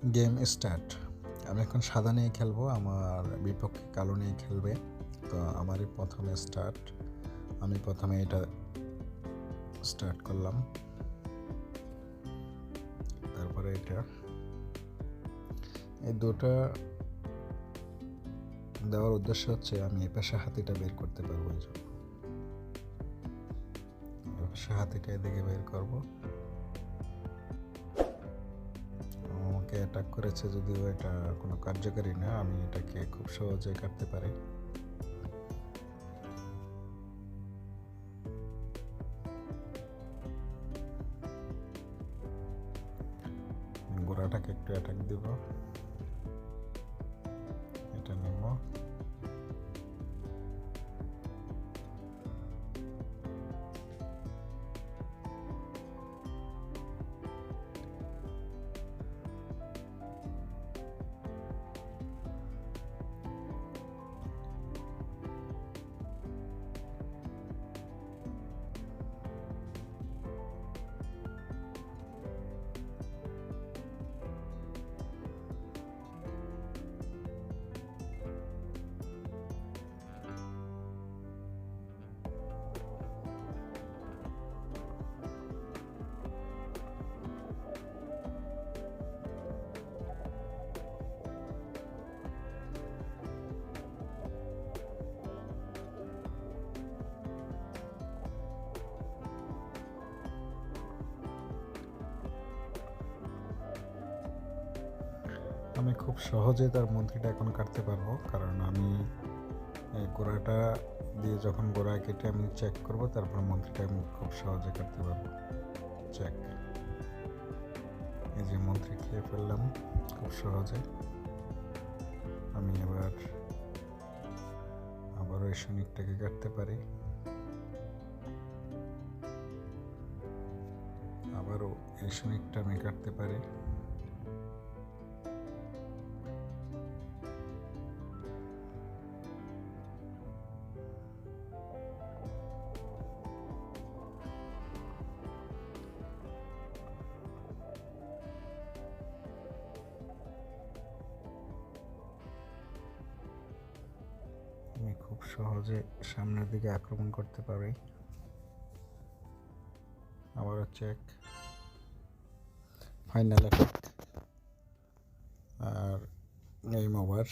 Game start. আমি এখন সাদা নিয়ে খেলবো, আমার বিপক্ষে কালো নিয়ে খেলবে। তো আমারই প্রথমে স্টার্ট। আমি প্রথমে এটা স্টার্ট করলাম, তারপরে এটা, এই দুটো দেওয়ার উদ্দেশ্য হচ্ছে আমি এ পাশে হাতিটা বের করতে পারবো। এই জন্য এ পাশে হাতিটা এদিকে বের করবো। আমাকে অ্যাটাক করেছে, যদিও এটা কোনো কার্যকারী না, আমি এটাকে খুব সহজে কাটতে পারি। ঘোড়াটাকে একটু অ্যাটাক দিব, এটা নেব। আমি খুব সহজে তার মন্ত্রীটা এখন কাটতে পারবো, কারণ আমি এই গোড়াটা দিয়ে যখন গোড়া কেটে আমি চেক করব, তারপর মন্ত্রীটা আমি খুব সহজে কাটতে পারবো। চেক, এই যে মন্ত্রী খেয়ে ফেললাম খুব সহজে। আমি আবারও এই সৈনিকটাকে কাটতে পারি, আবারও এই সৈনিকটা আমি কাটতে পারি। আমি খুব সহজে সামনের দিকে আক্রমণ করতে পারি। আবারও চেক, ফাইনাল অ্যাটাক, আর গেম ওভার।